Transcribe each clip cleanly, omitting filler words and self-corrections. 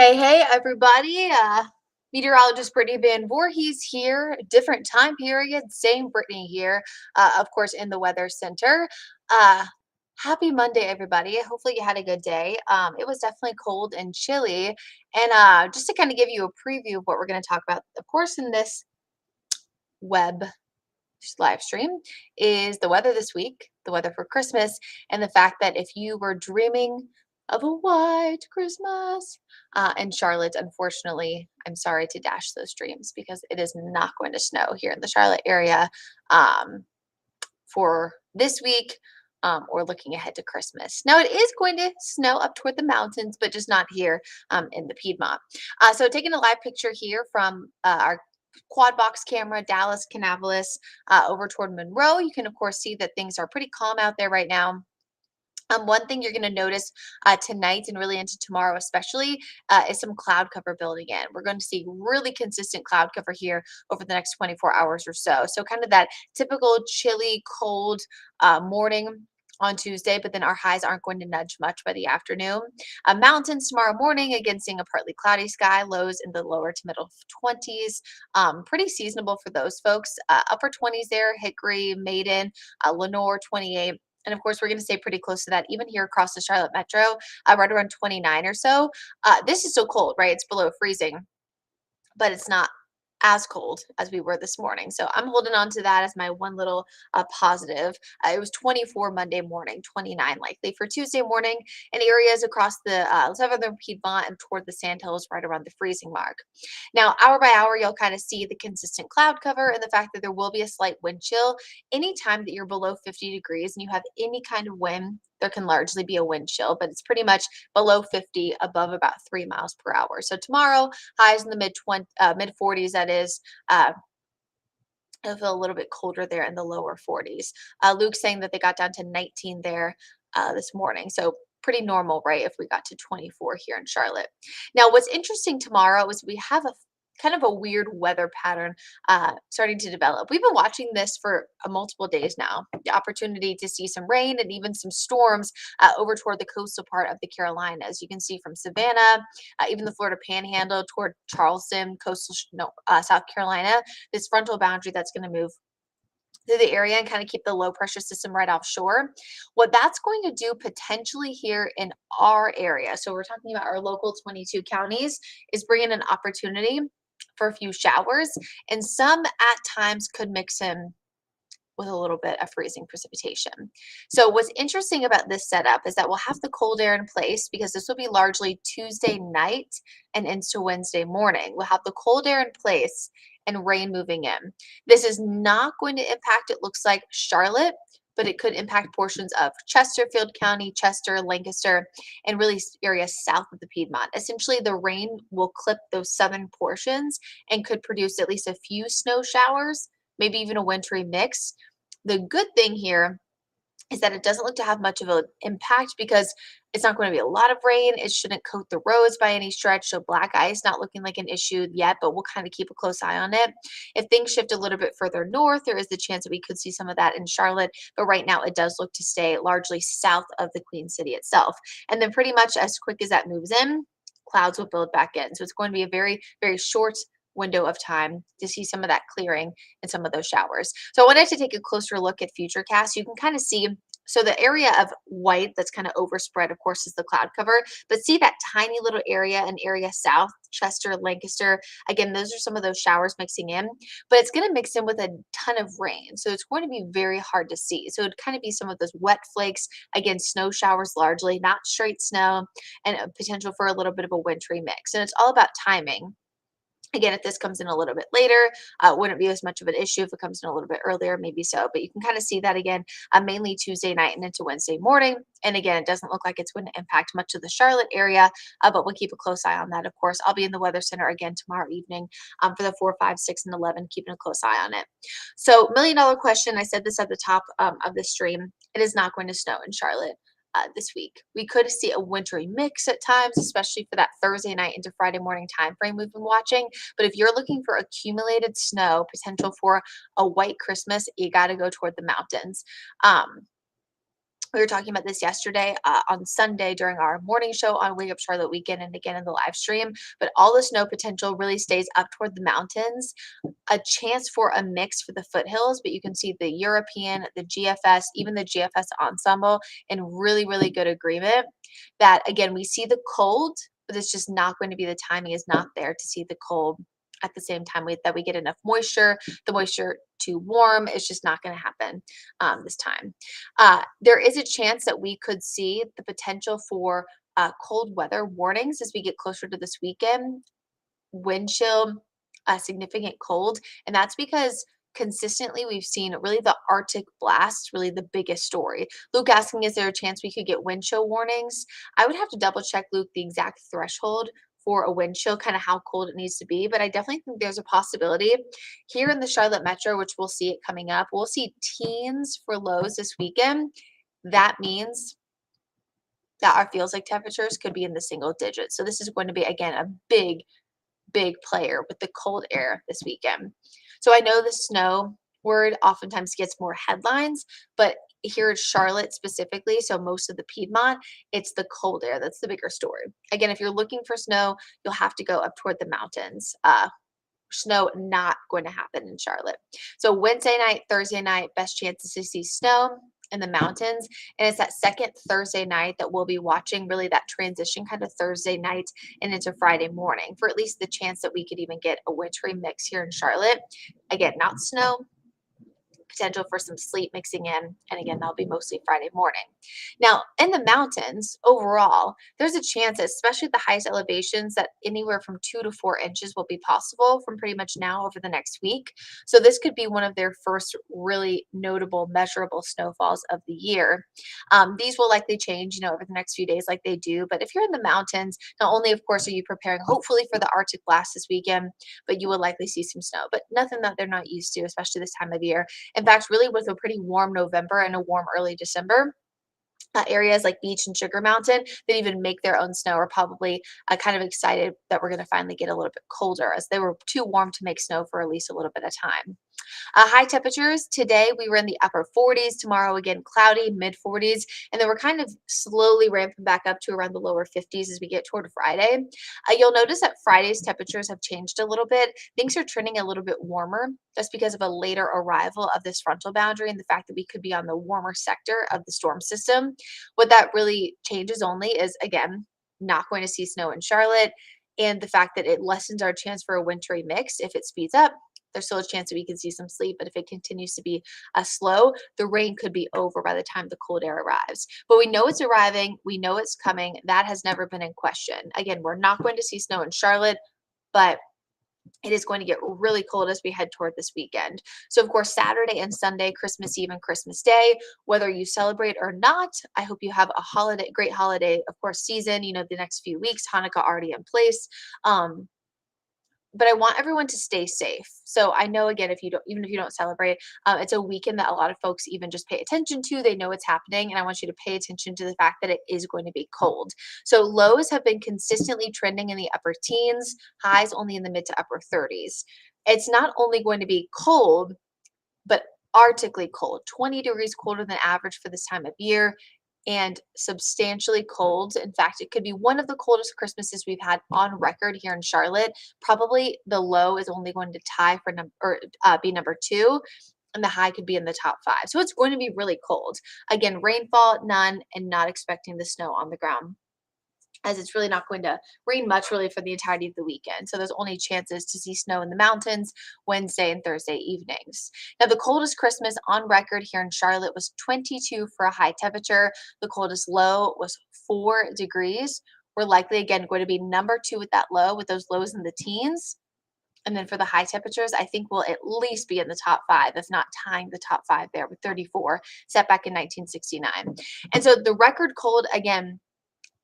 Hey, everybody. Meteorologist Brittany Van Voorhees here. Different time period, same Brittany here, of course, in the Weather Center. Uh, Happy Monday, everybody. Hopefully, you had a good day. It was definitely cold and chilly. And just to kind of give you a preview of what we're going to talk about, of course, in this web live stream, is the weather this week, the weather for Christmas, and the fact that if you were dreaming of a white Christmas in Charlotte, unfortunately, I'm sorry to dash those dreams because it is not going to snow here in the Charlotte area um, for this week. Or looking ahead to Christmas. Now, it is going to snow up toward the mountains, but just not here in the Piedmont. So, taking a live picture here from our quad box camera, Dallas Canaveras, over toward Monroe. You can, of course, see that things are pretty calm out there right now. One thing you're going to notice tonight and really into tomorrow, especially, is some cloud cover building in. We're going to see really consistent cloud cover here over the next 24 hours or so. So, kind of that typical chilly, cold morning on Tuesday, but then our highs aren't going to nudge much by the afternoon. Mountains tomorrow morning, again, seeing a partly cloudy sky, lows in the lower to middle 20s. Pretty seasonable for those folks. Upper 20s there, Hickory, Maiden, Lenore 28. And of course, we're going to stay pretty close to that, even here across the Charlotte Metro, right around 29 or so. This is still cold, right? It's below freezing, but it's not as cold as we were this morning. So I'm holding on to that as my one little positive. It was 24 Monday morning, 29 likely for Tuesday morning, and areas across the southern Piedmont and toward the Sandhills right around the freezing mark. Now, hour by hour, you'll kind of see the consistent cloud cover and the fact that there will be a slight wind chill. Anytime that you're below 50 degrees and you have any kind of wind, there can largely be a wind chill, but it's pretty much below 50, above about 3 miles per hour. So tomorrow, highs in the mid 40s. That is. It'll feel a little bit colder there in the lower 40s. Luke's saying that they got down to 19 there this morning. So pretty normal, right? If we got to 24 here in Charlotte. Now, what's interesting tomorrow is we have a kind of a weird weather pattern starting to develop. We've been watching this for multiple days now. The opportunity to see some rain and even some storms over toward the coastal part of the Carolinas. You can see from Savannah, even the Florida Panhandle toward Charleston, coastal South Carolina. This frontal boundary that's going to move through the area and kind of keep the low pressure system right offshore. What that's going to do potentially here in our area, so we're talking about our local 22 counties, is bring in an opportunity for a few showers, and some at times could mix in with a little bit of freezing precipitation. So what's interesting about this setup is that we'll have the cold air in place because this will be largely Tuesday night and into Wednesday morning. We'll have the cold air in place and rain moving in. This is not going to impact, it looks like, Charlotte, but it could impact portions of Chesterfield County, Chester, Lancaster, and really areas south of the Piedmont. Essentially, the rain will clip those southern portions and could produce at least a few snow showers, maybe even a wintry mix. The good thing here is that it doesn't look to have much of an impact because it's not going to be a lot of rain. It shouldn't coat the roads by any stretch. So black ice not looking like an issue yet, but we'll kind of keep a close eye on it. If things shift a little bit further north, there is the chance that we could see some of that in Charlotte. But right now it does look to stay largely south of the Queen City itself. And then pretty much as quick as that moves in, clouds will build back in. So it's going to be a very, very short window of time to see some of that clearing and some of those showers. So I wanted to take a closer look at Futurecast. You can kind of see, so the area of white that's kind of overspread, of course, is the cloud cover, but see that tiny little area, an area south, Chester, Lancaster. Again, those are some of those showers mixing in, but it's going to mix in with a ton of rain. So it's going to be very hard to see. So it'd kind of be some of those wet flakes, again, snow showers largely, not straight snow, and a potential for a little bit of a wintry mix. And it's all about timing. Again, if this comes in a little bit later, wouldn't be as much of an issue. If it comes in a little bit earlier, maybe so. But you can kind of see that again, mainly Tuesday night and into Wednesday morning. And again, it doesn't look like it's going to impact much of the Charlotte area, but we'll keep a close eye on that, of course. I'll be in the Weather Center again tomorrow evening for the 4, 5, 6, and 11, keeping a close eye on it. So, $1 million question. I said this at the top of the stream. It is not going to snow in Charlotte this week. We could see a wintry mix at times, especially for that Thursday night into Friday morning time frame we've been watching. But if you're looking for accumulated snow, potential for a white Christmas, you got to go toward the mountains. We were talking about this yesterday on Sunday during our morning show on Wake Up Charlotte Weekend and again in the live stream. But all the snow potential really stays up toward the mountains, a chance for a mix for the foothills, but you can see the European, the GFS, even the GFS ensemble in really, really good agreement that again, we see the cold, but it's just not going to be the timing is not there to see the cold at the same time that we get enough moisture. The moisture too warm is just not going to happen this time. There is a chance that we could see the potential for cold weather warnings as we get closer to this weekend, wind chill, significant cold. And that's because consistently we've seen really the Arctic blast, really the biggest story. Luke asking, is there a chance we could get wind chill warnings? I would have to double check, Luke, the exact threshold for a wind chill, kind of how cold it needs to be. But I definitely think there's a possibility here in the Charlotte Metro, which we'll see it coming up. We'll see teens for lows this weekend. That means that our feels like temperatures could be in the single digits. So this is going to be, again, a big player with the cold air this weekend. So I know the snow word oftentimes gets more headlines, but here in Charlotte specifically, so most of the Piedmont, it's the cold air that's the bigger story. Again, if you're looking for snow, you'll have to go up toward the mountains. Snow not going to happen in Charlotte. So Wednesday night, Thursday night, best chances to see snow in the mountains. And it's that second Thursday night that we'll be watching really that transition kind of Thursday night and into Friday morning for at least the chance that we could even get a wintry mix here in Charlotte. Again, not snow, potential for some sleet mixing in. And again, that'll be mostly Friday morning. Now, in the mountains overall, there's a chance, especially at the highest elevations, that anywhere from 2 to 4 inches will be possible from pretty much now over the next week. So this could be one of their first really notable, measurable snowfalls of the year. These will likely change, over the next few days like they do. But if you're in the mountains, not only, of course, are you preparing hopefully for the Arctic blast this weekend, but you will likely see some snow, but nothing that they're not used to, especially this time of year. In fact, really with a pretty warm November and a warm early December, areas like Beach and Sugar Mountain that even make their own snow are probably kind of excited that we're going to finally get a little bit colder as they were too warm to make snow for at least a little bit of time. High temperatures today, we were in the upper 40s. Tomorrow, again, cloudy, mid 40s. And then we're kind of slowly ramping back up to around the lower 50s as we get toward Friday. You'll notice that Friday's temperatures have changed a little bit. Things are trending a little bit warmer. That's because of a later arrival of this frontal boundary and the fact that we could be on the warmer sector of the storm system. What that really changes only is, again, not going to see snow in Charlotte and the fact that it lessens our chance for a wintry mix if it speeds up. There's still a chance that we can see some sleet, but if it continues to be slow, the rain could be over by the time the cold air arrives. But we know it's arriving. We know it's coming. That has never been in question. Again, we're not going to see snow in Charlotte, but it is going to get really cold as we head toward this weekend. So, of course, Saturday and Sunday, Christmas Eve and Christmas Day, whether you celebrate or not, I hope you have a great holiday, of course, season, the next few weeks, Hanukkah already in place. But I want everyone to stay safe. So I know, again, even if you don't celebrate, it's a weekend that a lot of folks even just pay attention to. They know it's happening, and I want you to pay attention to the fact that it is going to be cold. So lows have been consistently trending in the upper teens, highs only in the mid to upper 30s. It's not only going to be cold, but arctically cold, 20 degrees colder than average for this time of year and substantially cold. In fact, it could be one of the coldest Christmases we've had on record here in Charlotte. Probably the low is only going to tie for be number 2, and the high could be in the top 5. So it's going to be really cold. Again, rainfall, none, and not expecting the snow on the ground, as it's really not going to rain much really for the entirety of the weekend. So there's only chances to see snow in the mountains Wednesday and Thursday evenings. Now, the coldest Christmas on record here in Charlotte was 22 for a high temperature. The coldest low was 4 degrees. We're likely, again, going to be number 2 with that low, with those lows in the teens. And then for the high temperatures, I think we'll at least be in the top 5, if not tying the top 5 there with 34, set back in 1969. And so the record cold, again,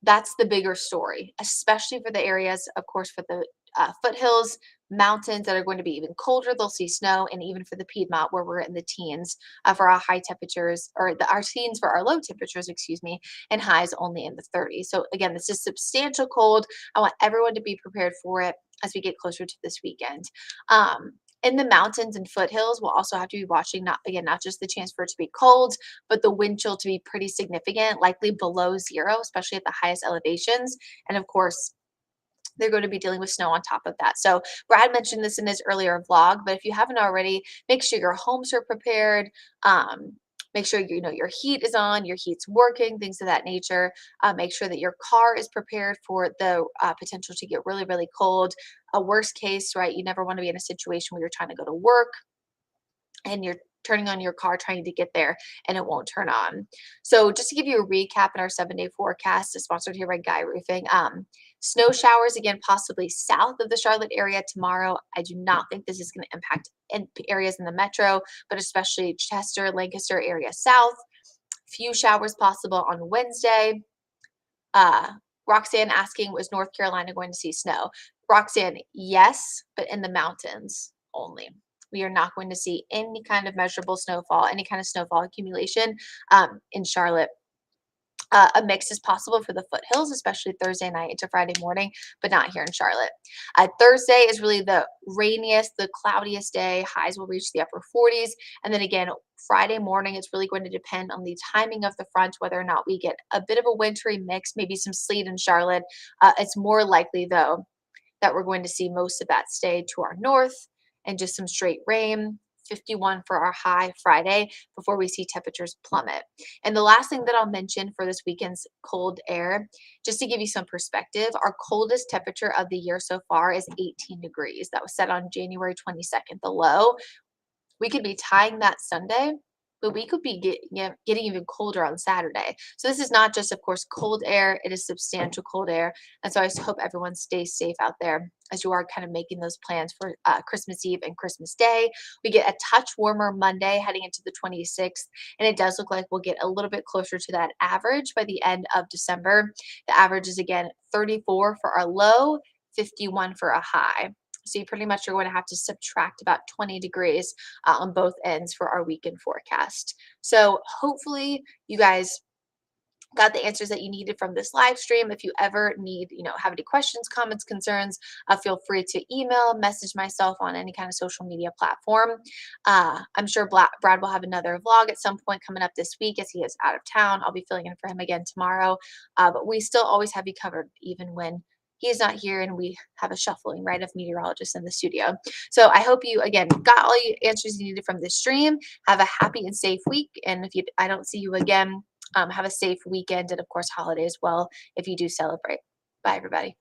that's the bigger story, especially for the areas, of course, for the foothills, mountains that are going to be even colder. They'll see snow, and even for the Piedmont, where we're in the teens for our high temperatures, or our teens for our low temperatures, excuse me, and highs only in the 30s. So again, this is substantial cold. I want everyone to be prepared for it as we get closer to this weekend. In the mountains and foothills, we'll also have to be watching not just the chance for it to be cold, but the wind chill to be pretty significant, likely below zero, especially at the highest elevations. And of course, they're going to be dealing with snow on top of that. So Brad mentioned this in his earlier vlog, but if you haven't already, make sure your homes are prepared. Um, Make sure you know your heat is on, your heat's working, things of that nature. Make sure that your car is prepared for the potential to get really, really cold. A worst case, right? You never want to be in a situation where you're trying to go to work and you're turning on your car trying to get there and it won't turn on. So just to give you a recap in our 7-day forecast, is sponsored here by Guy Roofing. Snow showers again, possibly south of the Charlotte area tomorrow. I do not think this is going to impact areas in the metro, but especially Chester, Lancaster area south. Few showers possible on Wednesday. Uh, Roxanne asking, was North Carolina going to see snow? Roxanne, yes, but in the mountains only. We are not going to see any kind of measurable snowfall, any kind of snowfall accumulation in Charlotte. A mix is possible for the foothills, especially Thursday night into Friday morning, but not here in Charlotte. Thursday is really the rainiest, the cloudiest day. Highs will reach the upper 40s. And then again, Friday morning, it's really going to depend on the timing of the front, whether or not we get a bit of a wintry mix, maybe some sleet in Charlotte. It's more likely, though, that we're going to see most of that stay to our north and just some straight rain. 51 for our high Friday before we see temperatures plummet. And the last thing that I'll mention for this weekend's cold air, just to give you some perspective, our coldest temperature of the year so far is 18 degrees. That was set on January 22nd, the low. We could be tying that Sunday, but we could be getting even colder on Saturday. So this is not just, of course, cold air. It is substantial cold air. And so I just hope everyone stays safe out there as you are kind of making those plans for Christmas Eve and Christmas Day. We get a touch warmer Monday heading into the 26th. And it does look like we'll get a little bit closer to that average by the end of December. The average is, again, 34 for our low, 51 for a high. So you pretty much are going to have to subtract about 20 degrees on both ends for our weekend forecast. So hopefully you guys got the answers that you needed from this live stream. If you ever need, have any questions, comments, concerns, feel free to email, message myself on any kind of social media platform. I'm sure Brad will have another vlog at some point coming up this week as he is out of town. I'll be filling in for him again tomorrow. But we still always have you covered even when he is not here and we have a shuffling, right, of meteorologists in the studio. So I hope you, again, got all the answers you needed from this stream. Have a happy and safe week. And if I don't see you again, have a safe weekend and, of course, holiday as well if you do celebrate. Bye, everybody.